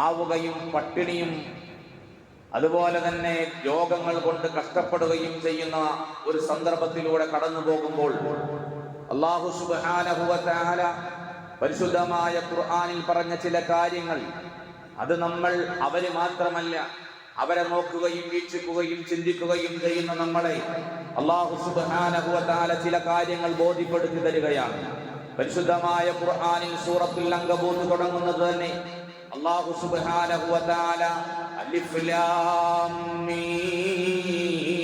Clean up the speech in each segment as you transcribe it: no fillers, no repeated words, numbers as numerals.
ആവുകയും പട്ടിണിയും അതുപോലെ തന്നെ രോഗങ്ങൾ കൊണ്ട് കഷ്ടപ്പെടുകയും ചെയ്യുന്ന ഒരു സന്ദർഭത്തിലൂടെ കടന്നു പോകുമ്പോൾ അല്ലാഹു സുബ്ഹാനഹു വ തആല പരിശുദ്ധമായ ഖുർആനിൽ പറഞ്ഞ ചില കാര്യങ്ങൾ, അത് നമ്മൾ അവര് മാത്രമല്ല, അവരെ നോക്കുകയും വീക്ഷിക്കുകയും ചിന്തിക്കുകയും ചെയ്യുന്ന നമ്മളെ അല്ലാഹു സുബ്ഹാനഹു വ തആല ചില കാര്യങ്ങൾ ബോധ്യപ്പെടുത്തി തരികയാണ്. പരിശുദ്ധമായ ഖുർആനിൽ സൂറത്തുൽ അൻകബൂത്ത് തുടങ്ങുന്നത് തന്നെ അല്ലാഹു സുബ്ഹാനഹു വ തആല അലിഫ് ലാം മീം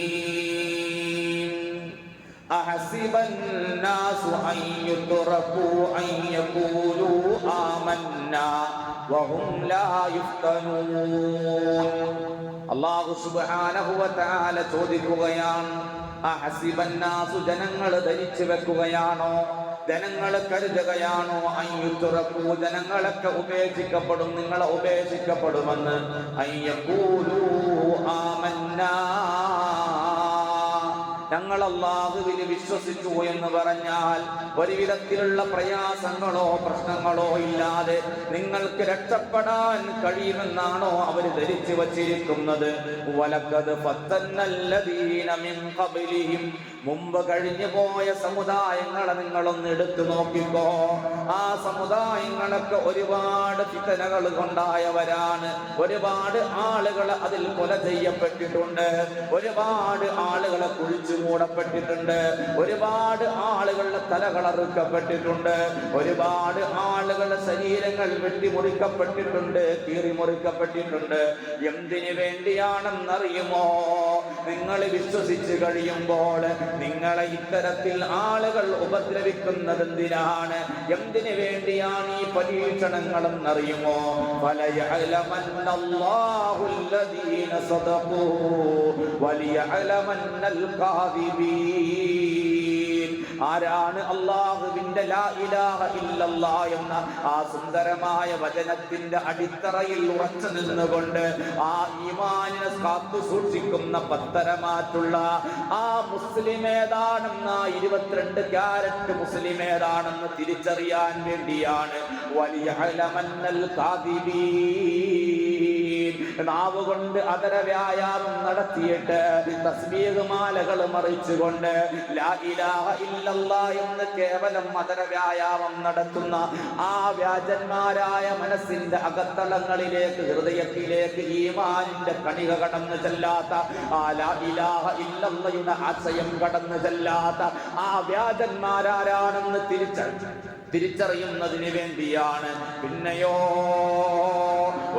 അഹസിബൻ നാസു അൻ യുത്റകൂ അൻ യഖൂലൂ ആമന്നാ വഹും ലാ യുഫ്തനൂൻ. അല്ലാഹു സുബ്ഹാനഹു വ തആല ചോദിക്കുകയാണ്, അഹസിബൻ നാസു ജനങ്ങൾ ധരിച്ചു വെക്കുകയാണോ, ജനങ്ങൾ കരുതുകയാണോ, അയ്യുതുറക്കൂ ജനങ്ങളൊക്കെ ഉപേക്ഷിക്കപ്പെടും, നിങ്ങളെ ഉപേക്ഷിക്കപ്പെടുമെന്ന്, അയ്യഖൂലൂ ആമന്നാ ഞങ്ങൾ അല്ലാഹുവിൽ വിശ്വസിച്ചു എന്ന് പറഞ്ഞാൽ ഒരു വിധത്തിലുള്ള പ്രയാസങ്ങളോ പ്രശ്നങ്ങളോ ഇല്ലാതെ നിങ്ങൾക്ക് രക്ഷപ്പെടാൻ കഴിയുമെന്നാണോ അവർ ധരിച്ചു വച്ചിരിക്കുന്നത്? വലഖദ് ഫത്തന്നല്ലദീന മിൻ ഖബ്ലിഹിം മുമ്പ് കഴിഞ്ഞു പോയ സമുദായങ്ങളെ നിങ്ങളൊന്ന് എടുത്തു നോക്കിക്കോ. ആ സമുദായങ്ങളൊക്കെ ഒരുപാട് ഫിത്നകൾ കൊണ്ടായവരാണ്. ഒരുപാട് ആളുകൾ അതിൽ കൊല ചെയ്യപ്പെട്ടിട്ടുണ്ട്, ഒരുപാട് ആളുകളെ കുഴിച്ചു മൂടപ്പെട്ടിട്ടുണ്ട്, ഒരുപാട് ആളുകളുടെ തലകളറുക്കപ്പെട്ടിട്ടുണ്ട്, ഒരുപാട് ആളുകളുടെ ശരീരങ്ങൾ വെട്ടിമുറിക്കപ്പെട്ടിട്ടുണ്ട്, കീറിമുറിക്കപ്പെട്ടിട്ടുണ്ട്. എന്തിനു വേണ്ടിയാണെന്നറിയുമോ? നിങ്ങൾ വിശ്വസിച്ച് കഴിയുമ്പോൾ നിങ്ങളെ ഇത്തരത്തിൽ ആളുകൾ ഉപദ്രവിക്കുന്നത് എന്തിനാണ്? എന്തിനു വേണ്ടിയാണ് ഈ പരീക്ഷണങ്ങളെന്നറിയുമോ? ഫലയഅലമന്നല്ലാഹുല്ലദീന സദഖൂ വലിയഅലമന്നൽ കാദിബീൻ. ആരാണ് അല്ലാഹുവിന്റെ ലാ ഇലാഹ ഇല്ലല്ലാഹ് എന്ന ആ സുന്ദരമായ വചനത്തിന്റെ അടിത്തറയിൽ ഉറച്ചു നിന്നുകൊണ്ട് ആ ഈമാനിനെ കാത്തു സൂക്ഷിക്കുന്ന പത്തരമാറ്റുള്ള ആ മുസ്ലിം ഏതാണെന്ന 22 ക്യാരറ്റ് മുസ്ലിം ഏതാണെന്ന് തിരിച്ചറിയാൻ വേണ്ടിയാണ് വലിയഅലമന്നൽ കാദിബീൻ. നാവുകൊണ്ട് അതര വ്യായാമം നടത്തിയിട്ട് തസ്ബീഹ് മാലകൾ മറിച്ചുകൊണ്ട് ലാ ഇലാഹ ഇല്ലല്ലാഹ് എന്ന് കേവലം അതര വ്യായാമം നടത്തുന്ന ആ വ്യാജന്മാരായ മനസ്സിന്റെ അകത്തളങ്ങളിലേക്ക്, ഹൃദയത്തിലേക്ക് ഈമാനിന്റെ കണിക കടന്നു ചെല്ലാത്ത, ആ ലാ ഇലാഹ ഇല്ലല്ലാഹയുടെ ആശയം കടന്നു ചെല്ലാത്ത ആ വ്യാജന്മാരാരാണെന്ന് തിരിച്ചറിയുന്നതിന് വേണ്ടിയാണ്. പിന്നെയോ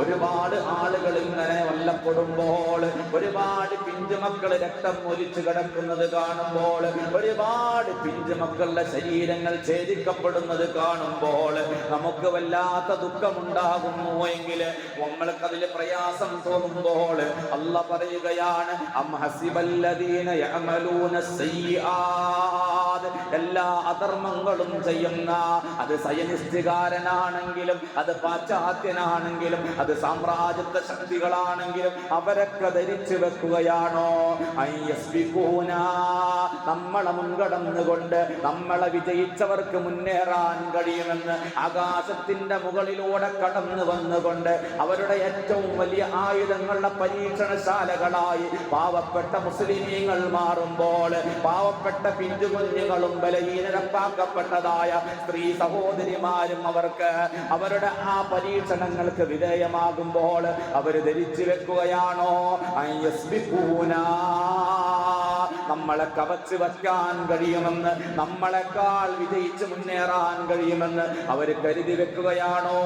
ഒരുപാട് ആളുകൾ ഇങ്ങനെ കൊല്ലപ്പെടുമ്പോൾ, ഒരുപാട് പിഞ്ചുമക്കൾ രക്തം ഒലിച്ചു കിടക്കുന്നത് കാണുമ്പോൾ, ഒരുപാട് പിഞ്ചുമക്കളുടെ ശരീരങ്ങൾ ഛേദിക്കപ്പെടുന്നത് കാണുമ്പോൾ നമുക്ക് വല്ലാത്ത ദുഃഖമുണ്ടാകുന്നു എങ്കിൽ, നമ്മൾക്കതിൽ പ്രയാസം തോന്നുമ്പോൾ അല്ലാഹ് പറയുകയാണ്, അം ഹസിബല്ലദീന യഅമലൂന സയ്യിആത്. എല്ലാ അധർമ്മങ്ങളും ചെയ്യുന്ന, അത് സയനിസ്റ്റുകാരനാണെങ്കിലും, അത് പാശ്ചാത്യനാണെങ്കിലും, അത് സാമ്രാജ്യത്വ ശക്തികളാണെങ്കിലും അവരൊക്കെ ധരിച്ചു വെക്കുകയാണോ അയ്യസ്ബിഖൂന, നമ്മളെ മുൻകടന്നുകൊണ്ട് നമ്മളെ വിജയിച്ചവർക്ക് മുന്നേറാൻ കഴിയുമെന്ന് ആകാശത്തിന്റെ മുകളിലൂടെ കടന്നു വന്നുകൊണ്ട് അവരുടെ ഏറ്റവും വലിയ ആയുധങ്ങളുടെ പരീക്ഷണശാലകളായി പാവപ്പെട്ട മുസ്ലിമീങ്ങൾ മാറുമ്പോൾ, പാവപ്പെട്ട പിഞ്ചുകുഞ്ഞുങ്ങളും ബലഹീനരപ്പാക്കപ്പെട്ടതായ സ്ത്രീ സഹോദരിമാരും അവർക്ക് അവരുടെ ആ പരീക്ഷണങ്ങൾക്ക് വിധേയമാകുമ്പോൾ അവർ ധരിച്ചു വെക്കുകയാണോ അയ്യസ്ബിഖൂന, നമ്മളെ കവച്ച് വയ്ക്കാൻ കഴിയുമെന്ന്, നമ്മളെക്കാൾ വിജയിച്ച് മുന്നേറാൻ കഴിയുമെന്ന് അവർ കരുതി വെക്കുകയാണോ?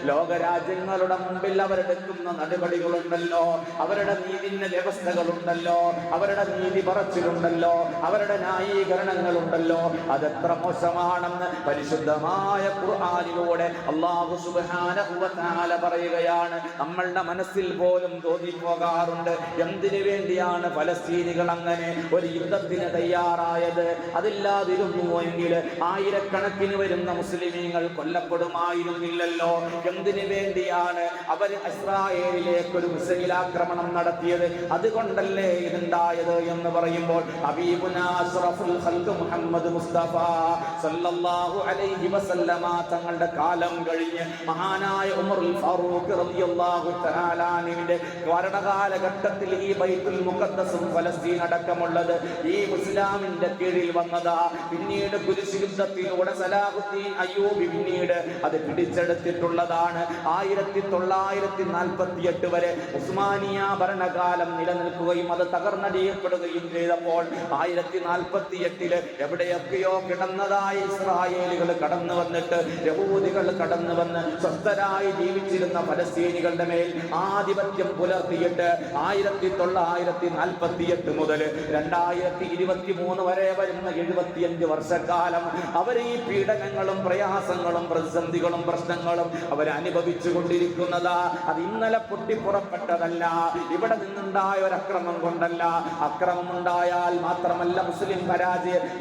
ലോകരാജ്യങ്ങളുടെ മുമ്പിൽ അവരെടുക്കുന്ന നടപടികളുണ്ടല്ലോ, അവരുടെ നീതിന്യ വ്യവസ്ഥകളുണ്ടല്ലോ, അവരുടെ നീതി പറച്ചിലുണ്ടല്ലോ, അവരുടെ ന്യായീകരണങ്ങളുണ്ടല്ലോ, അതെത്ര മോശമാണെന്ന് പരിശുദ്ധമായ ഖുർആനിലൂടെ അല്ലാഹു സുബ്ഹാനഹു വ തആല പറയുകയാണ്. നമ്മളുടെ മനസ്സിൽ പോലും തോന്നിപ്പോകാറുണ്ട്, എന്തിനു വേണ്ടിയാണ് ഫലസ്തീനികൾ അങ്ങനെ ഒരു യുദ്ധത്തിന് തയ്യാറായത്? അതില്ലാതിരുന്നു എങ്കിൽ ആയിരക്കണക്കിന് വരുന്ന മുസ്ലിമീങ്ങൾ കൊല്ലപ്പെടുമായിരുന്നില്ലല്ലോ. എന്തിനു വേണ്ടി വേണ്ടിയാണ് അവർ ഇസ്രായേലിലേക്ക് ഒരു മിസൈൽ ആക്രമണം നടത്തിയത്. അതുകൊണ്ടല്ലേ ഇതുണ്ടായത് എന്ന് പറയുമ്പോൾ ഹബീബുനാ അഷ്റഫുൽ ഖൽഖ് മുഹമ്മദ് മുസ്തഫ സല്ലല്ലാഹു അലൈഹി വസല്ലമ തങ്ങളുടെ കാലം കഴിഞ്ഞ് മഹാനായ ഉമറുൽ ഫാറൂഖ് റളിയല്ലാഹു തആല അൻഹുവിന്റെ ഭരണകാലഘട്ടത്തിൽ ഈ ബൈത്തുൽ മുഖദ്ദസും ഫലസ്തീൻ അടക്കമുള്ളത് ഈ ഇസ്ലാമിന്റെ കീഴിൽ വന്നതാ. പിന്നീട് കുരിശ് യുദ്ധത്തിലൂടെ സലാഹുദ്ദീൻ അയ്യൂബി പിന്നീട് അത് പിടിച്ചെടുത്തിട്ടുള്ളതാണ്. 1948 വരെ ഉസ്മാനിയ ഭരണകാലം നിലനിൽക്കുകയും അത് തകർന്നടിയപ്പെടുകയും ചെയ്തപ്പോൾ 1048 എവിടെയൊക്കെയോ കിടന്നതായ ഇസ്രായേലുകൾ കടന്നു വന്നിട്ട് യഹൂദികൾ കടന്നു വന്ന് സ്വസ്ഥരായി ജീവിച്ചിരുന്ന ഫലസ്തീനികളുടെ മേൽ ആധിപത്യം പുലർത്തിയിട്ട് 1948 മുതൽ 2023 വരെ വരുന്ന 75 വർഷക്കാലം അവർ ഈ പീഡനങ്ങളും പ്രയാസങ്ങളും പ്രതിസന്ധികളും പ്രശ്നങ്ങളും അവർ അനുഭവിച്ചു കൊണ്ടിരിക്കുന്നതാ. അത് ഇന്നലെ പൊട്ടിപ്പുറപ്പെട്ടതല്ല, ഇവിടെ നിന്നുണ്ടായ ഒരു അക്രമം കൊണ്ടല്ല. അക്രമം ഉണ്ടായാൽ മാത്രമല്ല മുസ്ലിം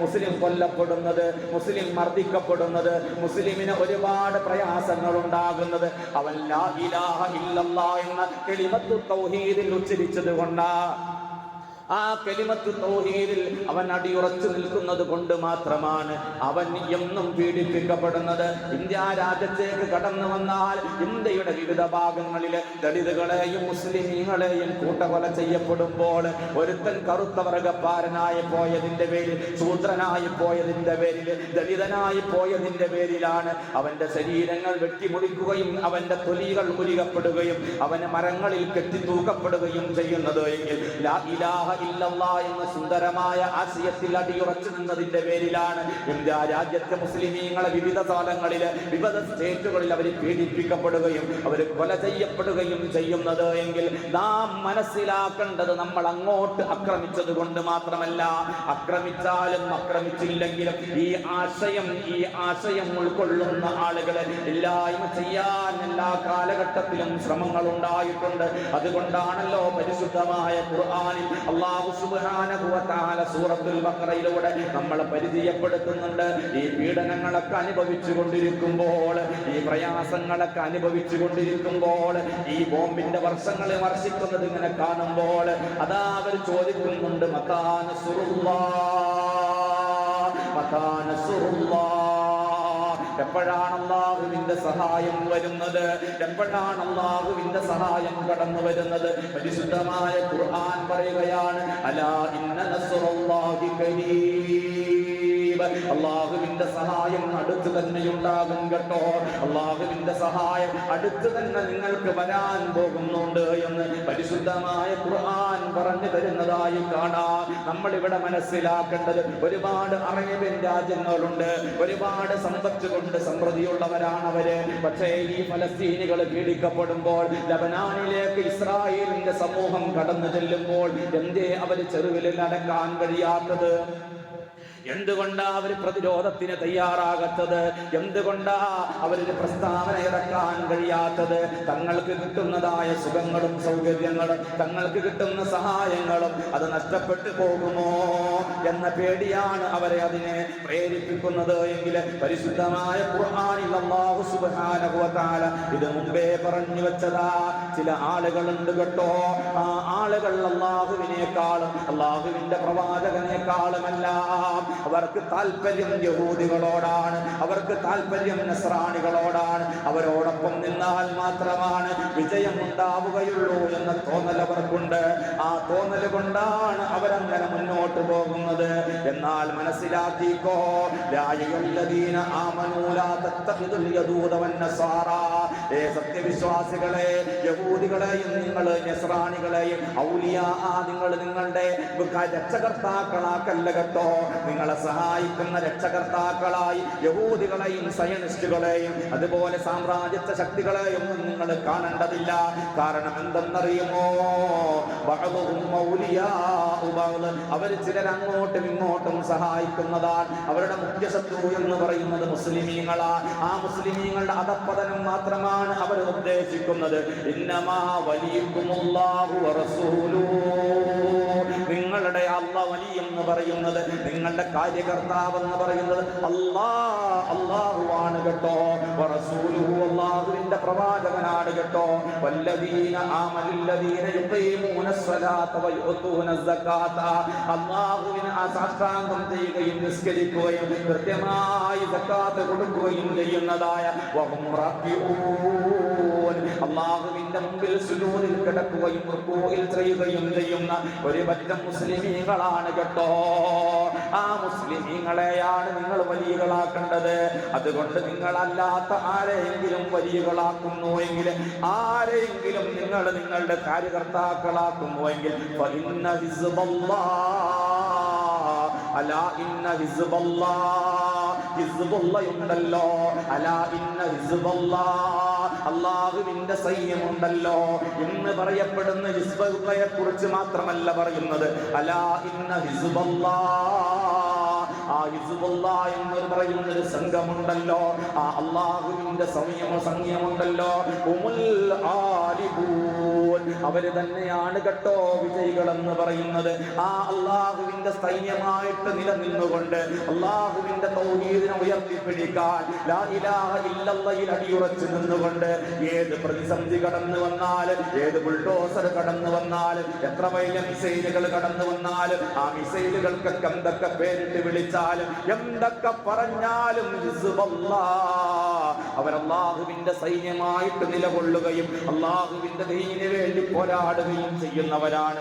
മുസ്ലിം കൊല്ലപ്പെടുന്നത്, മുസ്ലിം മർദ്ദിക്കപ്പെടുന്നത്, മുസ്ലിമിന് ഒരുപാട് പ്രയാസങ്ങൾ ഉണ്ടാകുന്നത് അവൻ ലാ ഇലാഹ ഇല്ലല്ലാഹ് എന്ന കലിമത്തു തൗഹീദിൽ ഉച്ചരിച്ചത് കൊണ്ടാ. ആ കലിമത്തു തൗഹീദിൽ അവൻ അടിയുറച്ചു നിൽക്കുന്നത് കൊണ്ട് മാത്രമാണ് അവൻ എന്നും പീഡിപ്പിക്കപ്പെടുന്നത്. ഇന്ത്യ രാജ്യത്തേക്ക് കടന്നു വന്നാൽ ഇന്ത്യയുടെ വിവിധ ഭാഗങ്ങളിൽ ദളിതുകളെയും മുസ്ലിമീങ്ങളെയും കൂട്ടക്കൊല ചെയ്യപ്പെടുമ്പോൾ ഒരുത്തൻ കറുത്ത വർഗക്കാരനായി പോയതിന്റെ പേരിൽ, ശൂദ്രനായി പോയതിന്റെ പേരിൽ, ദളിതനായി പോയതിന്റെ പേരിലാണ് അവന്റെ ശരീരങ്ങൾ വെട്ടിമുറിക്കുകയും അവന്റെ തൊലികൾ ഉരികപ്പെടുകയും അവന് മരങ്ങളിൽ കെട്ടിത്തൂക്കപ്പെടുകയും ചെയ്യുന്നത് എങ്കിൽ ലാ ഇലാഹ ഇല്ലല്ലാഹ് എന്ന സുന്ദരമായ ആശയത്തിൽ അടിയുറച്ചു നിന്നതിന്റെ പേരിലാണ് ഇന്ത്യ രാജ്യത്തെ മുസ്ലിമീങ്ങളെ വിവിധ സ്ഥലങ്ങളിൽ വിവിധ സ്റ്റേറ്റുകളിൽ അവർ പീഡിപ്പിക്കപ്പെടുകയും അവർ കൊല ചെയ്യപ്പെടുകയും ചെയ്യുന്നത് എങ്കിൽ നാം മനസ്സിലാക്കേണ്ടത് നമ്മൾ അങ്ങോട്ട് ആക്രമിച്ചത് കൊണ്ട് മാത്രമല്ല, ആക്രമിച്ചാലും ആക്രമിച്ചില്ലെങ്കിലും ഈ ആശയം ഉൾക്കൊള്ളുന്ന ആളുകളെ ഇല്ലായ്മ ചെയ്യാൻ എല്ലാ കാലഘട്ടത്തിലും ശ്രമങ്ങൾ ഉണ്ടായിട്ടുണ്ട്. അതുകൊണ്ടാണല്ലോ പരിശുദ്ധമായ ഖുർആനിൽ അല്ലാഹു സുബ്ഹാനഹു വ തആല സൂറത്തുൽ ബഖറയിലൂടെ നമ്മളെ പരിചയപ്പെടുത്തുന്നുണ്ട്. ഈ പീഡനങ്ങളൊക്കെ അനുഭവിച്ചു കൊണ്ടിരിക്കുമ്പോൾ, ഈ പ്രയാസങ്ങളൊക്കെ അനുഭവിച്ചു കൊണ്ടിരിക്കുമ്പോൾ, ഈ ബോംബിന്റെ വർഷങ്ങൾ വർഷിക്കുന്നത് ഇങ്ങനെ കാണുമ്പോൾ അതാ അവർ ചോദിക്കുന്നുണ്ട് മതാ നസ്റുല്ലാഹ്, മതാ നസ്റുല്ലാഹ്, എപ്പോഴാണ് അല്ലാഹുവിന്റെ സഹായം വരുന്നത്, എപ്പോഴാണ് അല്ലാഹുവിന്റെ സഹായം കടന്നു വരുന്നത്? പരിശുദ്ധമായ ഖുർആൻ പറയുകയാണ് അലാ ഇന്ന നസ്റുല്ലാഹി ഖരീബ്, അല്ലാഹുവിന്റെ സഹായം അടുത്ത് തന്നെ ഉണ്ടാകും കേട്ടോ, അല്ലാഹുവിന്റെ സഹായം അടുത്ത് തന്നെ നിങ്ങൾക്ക് വരാൻ പോകുന്നുണ്ട് എന്ന് പരിശുദ്ധമായ ഖുർആൻ പറഞ്ഞു തരുന്നതായി കാണാം. നമ്മൾ ഇവിടെ മനസ്സിലാക്കേണ്ടത് ഒരുപാട് അറേബ്യൻ രാജ്യങ്ങളുണ്ട്, ഒരുപാട് സമ്പത്ത് കൊണ്ട് സമൃദ്ധിയുള്ളവരാണ് അവര്. പക്ഷേ ഈ ഫലസ്തീനികൾ പീഡിക്കപ്പെടുമ്പോൾ, ലബനാനിലേക്ക് ഇസ്രായേലിന്റെ സമൂഹം കടന്നു ചെല്ലുമ്പോൾ എന്തേ അവര് ചെറുവിൽ നടക്കാൻ കഴിയാത്തത്? എന്തുകൊണ്ടാ അവർ പ്രതിരോധത്തിന് തയ്യാറാകാത്തത്? എന്തുകൊണ്ടാ അവരൊരു പ്രസ്താവന ഇറക്കാൻ കഴിയാത്തത്? തങ്ങൾക്ക് കിട്ടുന്നതായ സുഖങ്ങളും സൗകര്യങ്ങളും തങ്ങൾക്ക് കിട്ടുന്ന സഹായങ്ങളും അത് നഷ്ടപ്പെട്ടു പോകുമോ എന്ന പേടിയാണ് അവരെ അതിനെ പ്രേരിപ്പിക്കുന്നത് എങ്കിൽ പരിശുദ്ധമായ ഖുർആനിൽ അല്ലാഹു സുബ്ഹാനഹു വ തആല ഇത് മുമ്പേ പറഞ്ഞു വെച്ചതാ. ചില ആളുകളുണ്ട് കേട്ടോ, ആ ആളുകൾ അല്ലാഹുവിനേക്കാളും അല്ലാഹുവിന്റെ പ്രവാചകനേക്കാളുമെല്ലാം അവർക്ക് താല്പര്യം യഹൂദികളോടാണ്, അവർക്ക് താല്പര്യം നസ്രാണികളോടാണ്. അവരോടൊപ്പം നിന്നാൽ മാത്രമാണ് വിജയം ഉണ്ടാവുകയുള്ളൂ എന്ന തോന്നൽ അവർക്കുണ്ട്. ആ തോന്നൽ കൊണ്ടാണ് അവരങ്ങനെ മുന്നോട്ട് പോകുന്നത്. എന്നാൽ മനസ്സിലാക്കിക്കോ, സത്യവിശ്വാസികളെ, യഹൂദികളെയും നിങ്ങൾ നസ്രാണികളെയും നിങ്ങൾ നിങ്ങളുടെ രക്ഷകർത്താക്കളാക്കല്ല കേട്ടോ. നിങ്ങളെ സഹായിക്കുന്ന രക്ഷകർത്താക്കളായി യഹൂദികളെയും സയനിസ്റ്റുകളെയും അതുപോലെ സാമ്രാജ്യത്വ ശക്തികളെയും നിങ്ങൾ കാണേണ്ടതില്ല. കാരണം എന്തെന്നറിയുമോ, അവർ ചിലരങ്ങോട്ടും ഇങ്ങോട്ടും സഹായിക്കുന്നതാണ്. അവരുടെ മുഖ്യ ശത്രു എന്ന് പറയുന്നത് മുസ്ലിമീങ്ങളാണ്. ആ മുസ്ലിമീങ്ങളുടെ അധപ്പതനം മാത്രമാണ് അവർ ഉദ്ദേശിക്കുന്നത്. ഇന്നമാ വലിയക്കുമുല്ലാഹു വറസൂലുഹു, നിങ്ങളുടെ അല്ലാഹു വലിയ എന്ന് പറയുന്നത് നിങ്ങളുടെ കാര്യകർത്താവ് എന്ന് പറയുന്നത് അല്ലാഹുവാണ് കേട്ടോ. വറസൂലുഹു അല്ലാഹുവിന്റെ പ്രവാചകനാണ് കേട്ടോ. വല്ലദീന ആമനുല്ലദീന യുഖീമൂനസ്സലാത്ത വയുതൂനസ്സകാത്ത അല്ലാഹുവിനെ സാഷ്ടാംഗം ചെയ്യുകയും നിസ്കരിക്കുകയും കൃത്യമായി സക്കാത്ത് കൊടുക്കുകയും ചെയ്യുന്നതായ വഹും റാക്കിഊൻ അല്ലാഹുവിന്റെ മുമ്പിൽ സുജൂദിൽ കിടക്കുകയും റുകൂഇൽ ചെയ്യുകയും ചെയ്യുന്ന ഒരു പറ്റം മുസ്ലിമീങ്ങളാണ് കേട്ടോ. ആ മുസ്ലിമീങ്ങളെയാണ് നിങ്ങൾ വലിയകളാക്കേണ്ടത്. അതുകൊണ്ട് നിങ്ങളല്ലാത്ത ആരെയെങ്കിലും വലിയകളാക്കുന്നു എങ്കിൽ, ആരെയെങ്കിലും നിങ്ങൾ നിങ്ങളുടെ കാര്യകർത്താക്കളാക്കുന്നു എങ്കിൽ അലാ ഇന്ന ഹിസ്ബുള്ളയുണ്ടല്ലോ, അലാ ഇന്ന അല്ലാഹുവിന്റെ സൈന്യമുണ്ടല്ലോ എന്ന് പറയപ്പെടുന്ന ഹിസ്ബുള്ളയെ കുറിച്ച് മാത്രമല്ല പറയുന്നത്. അലാ ഇന്ന ആ ഹിസ്ബുല്ലാ എന്ന് പറയുന്ന ഒരു സംഘമുണ്ടല്ലോ, ആ അല്ലാഹുവിന്റെ സംഘമുണ്ടല്ലോ, അവര് തന്നെയാണ് കേട്ടോ വിജയികൾ എന്ന് പറയുന്നത്. ആ അല്ലാഹുവിന്റെ സൈന്യമായിട്ട് നിലനിന്നുകൊണ്ട് അല്ലാഹുവിന്റെ തൗഹീദിനെ ഉയർത്തിപ്പിടിക്കാൻ ലാ ഇലാഹ ഇല്ലല്ലാഹയിൽ അടിയുറച്ചു നിന്നുകൊണ്ട് ഏത് പ്രതിസന്ധി കടന്നു വന്നാൽ, ഏത് ബുൾഡോസർ കടന്നു വന്നാൽ, എത്ര വലിയ മിസൈലുകൾ കടന്നു വന്നാൽ, ആ മിസൈലുകൾക്കൊക്കെ എന്തൊക്കെ പേരിട്ട് വിളിച്ചാലും എന്തൊക്കെ പറഞ്ഞാലും അവർ അല്ലാഹുവിന്റെ സൈന്യമായിട്ട് നിലകൊള്ളുകയും അല്ലാഹുവിന്റെ ദീനിന് വേണ്ടി പോരാടുകയും ചെയ്യുന്നവരാണ്.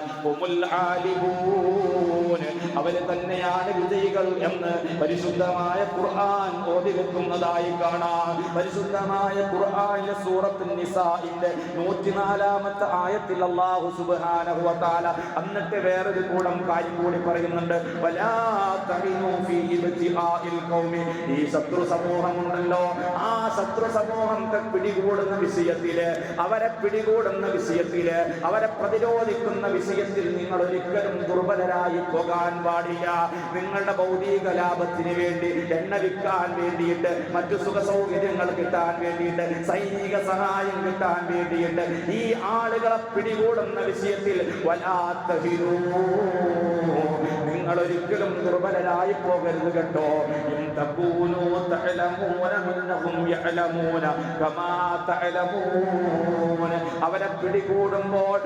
അവര് തന്നെയാണ് വിജയികൾ എന്ന് പരിശുദ്ധമായ ഖുർആൻ ഓതി വെക്കുന്നതായി കാണാം. പരിശുദ്ധമായ ഖുർആനിലെ സൂറത്തുൻ നിസാഇന്റെ 104-ാമത്തെ ആയത്തിൽ അല്ലാഹു സുബ്ഹാനഹു വ തആല എന്നിട്ട് വേറൊരു കാര്യം കൂടി പറയുന്നുണ്ട്. വലാ തഹിനൂ ഫീ ഇബ്തിആഇൽ ഖൗമി. ഈ ശത്രു സമൂഹമുണ്ടല്ലോ, ആ ശത്രു സമൂഹത്തെ പിടികൂടുന്ന വിഷയത്തില്, അവരെ പിടികൂടുന്ന വിഷയത്തില്, അവരെ പ്രതിരോധിക്കുന്ന വിഷയത്തിൽ നിങ്ങൾ ഒരിക്കലും ദുർബലരായി പോകാൻ പാടില്ല. നിങ്ങളുടെ ഭൗതിക ലാഭത്തിന് വേണ്ടി, എണ്ണ വിൽക്കാൻ വേണ്ടിയിട്ട്, മറ്റു സുഖ സൗകര്യങ്ങൾ കിട്ടാൻ വേണ്ടിയിട്ട്, സൈനിക സഹായം കിട്ടാൻ വേണ്ടിയിട്ട് ഈ ആളുകളെ പിടികൂടുന്ന വിഷയത്തിൽ നിങ്ങൾ ഒരിക്കലും ദുർബലരായി പോകരുത് കേട്ടോ. അവരെ പിടികൂടുമ്പോൾ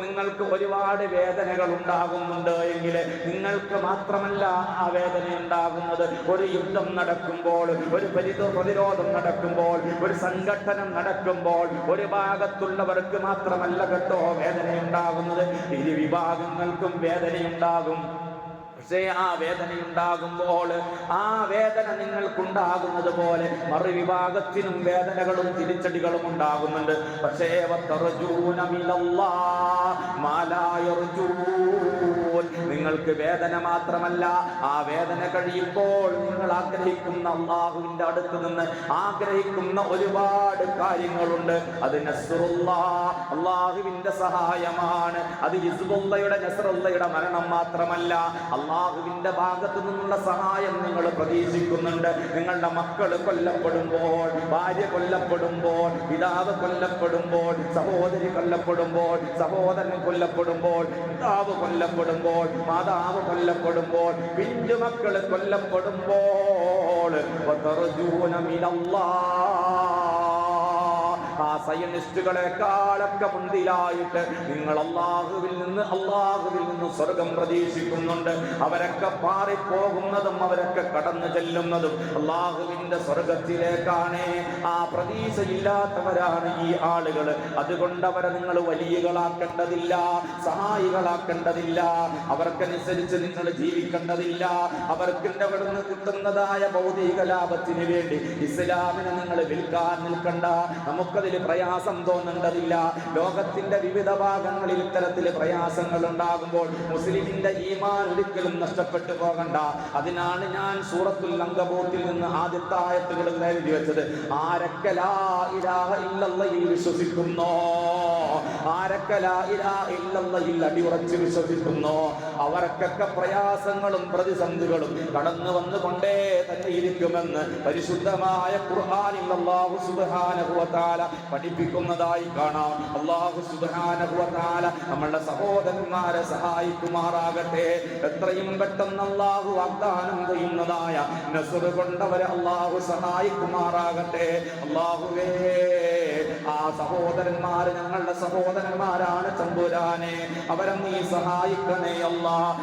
നിങ്ങൾക്ക് ഒരുപാട് വേദനകൾ ഉണ്ടാകുന്നുണ്ട് എങ്കിൽ, നിങ്ങൾക്ക് മാത്രമല്ല ആ വേദന ഉണ്ടാകുന്നത്. ഒരു യുദ്ധം നടക്കുമ്പോൾ, ഒരു പ്രതിരോധം നടക്കുമ്പോൾ, ഒരു സംഘട്ടനം നടക്കുമ്പോൾ ഒരു ഭാഗത്തുള്ളവർക്ക് മാത്രമല്ല കേട്ടോ വേദനയുണ്ടാകുന്നത്, ഇരു വിഭാഗങ്ങൾക്കും വേദനയുണ്ടാകും. പക്ഷേ ആ വേദനയുണ്ടാകുമ്പോൾ ആ വേദന നിങ്ങൾക്കുണ്ടാകുന്നത് പോലെ മറുവിഭാഗത്തിനും വേദനകളും തിരിച്ചടികളും ഉണ്ടാകുന്നുണ്ട്. പക്ഷേ നിങ്ങൾക്ക് വേദന മാത്രമല്ല, ആ വേദന കഴിയുമ്പോൾ നിങ്ങൾ ആഗ്രഹിക്കുന്ന അല്ലാഹുവിന്റെ അടുത്ത് നിന്ന് ആഗ്രഹിക്കുന്ന ഒരുപാട് കാര്യങ്ങളുണ്ട്. അത് നസ്റുല്ലാഹ്, അല്ലാഹുവിന്റെ സഹായമാണ്. അത് ഹിസ്ബുള്ളയുടെ നസ്റുള്ളയുടെ മരണം മാത്രമല്ല, അല്ലാഹുവിന്റെ ഭാഗത്തു നിന്നുള്ള സഹായം നിങ്ങൾ പ്രതീക്ഷിക്കുന്നുണ്ട്. നിങ്ങളുടെ മക്കൾ കൊല്ലപ്പെടുമ്പോൾ, ഭാര്യ കൊല്ലപ്പെടുമ്പോൾ, പിതാവ് കൊല്ലപ്പെടുമ്പോൾ, സഹോദരി കൊല്ലപ്പെടുമ്പോൾ, സഹോദരൻ കൊല്ലപ്പെടുമ്പോൾ, പിതാവ് കൊല്ലപ്പെടുമ്പോൾ, മാതാവ് കൊല്ലപ്പെടുമ്പോൾ, പിഞ്ചുമക്കൾ കൊല്ലപ്പെടുമ്പോൾ ആ സയനിസ്റ്റുകളെക്കാളൊക്കെ മുൻപിലായിട്ട് നിങ്ങൾ അല്ലാഹുവിൽ നിന്ന് സ്വർഗം പ്രതീക്ഷിക്കുന്നുണ്ട്. അവരൊക്കെ പാറിപ്പോകുന്നതും അവരൊക്കെ കടന്നു ചെല്ലുന്നതും അല്ലാഹുവിന്റെ സ്വർഗത്തിലേക്കാണ്. ആ പ്രതീക്ഷയില്ലാത്തവരാണ് ഈ ആളുകൾ. അതുകൊണ്ട് അവരെ നിങ്ങൾ വലിയകളാക്കേണ്ടതില്ല, സഹായികളാക്കേണ്ടതില്ല, അവർക്കനുസരിച്ച് നിങ്ങൾ ജീവിക്കേണ്ടതില്ല. അവർക്ക് അവിടുന്ന് കിട്ടുന്നതായ ഭൗതിക ലാഭത്തിന് വേണ്ടി ഇസ്ലാമിനെ നിങ്ങൾ വിൽക്കാൻ നിൽക്കണ്ട. നമുക്കതിൽ പ്രയാസം തോന്നേണ്ടതില്ല. ലോകത്തിന്റെ വിവിധ ഭാഗങ്ങളിൽ ഇത്തരത്തിൽ പ്രയാസങ്ങൾ ഉണ്ടാകുമ്പോൾ മുസ്ലിമിന്റെ ഈമാൻ ഒരിക്കലും നഷ്ടപ്പെട്ടു പോകണ്ട. അതിനാണ് ഞാൻ സൂറത്തുൽ അങ്കബൂത്തിൽ നിന്ന് ആദ്യത്തെ ആയത്തുകളിൽ എഴുതി വെച്ചത്. ആരൊക്കെ ലാ ഇലാഹ ഇല്ലല്ലാഹയിൽ വിശ്വസിക്കുന്നോ, ആരൊക്കെ ലാ ഇലാഹ ഇല്ലല്ലാഹയിൽ അടിയുറച്ച് വിശ്വസിക്കുന്നോ, അവർക്കൊക്കെ പ്രയാസങ്ങളും പ്രതിസന്ധികളും കടന്നു വന്നുകൊണ്ടേ തന്നെ ഇരിക്കുമെന്ന് പരിശുദ്ധമായ ഖുർആനിൽ അല്ലാഹു സുബ്ഹാനഹു വ തആല പഠിപ്പിക്കുന്നതായി കാണാം. അല്ലാഹു സുബ്ഹാനഹു വ തആല നമ്മളുടെ സഹോദരന്മാരെ സഹായിക്കുമാറാകട്ടെ. എത്രയും പെട്ടെന്ന് അല്ലാഹു വാഗ്ദാനം ചെയ്യുന്നതായ നസ്ർ കൊണ്ടവരെ അല്ലാഹു സഹായിക്കുമാറാകട്ടെ. അല്ലാഹുവേ, ആ സഹോദരന്മാര് ഞങ്ങളുടെ സഹോദരന്മാരാണ് തമ്പുരാനെ, അവരെ നീ സഹായിക്കണേ അല്ലാഹ്.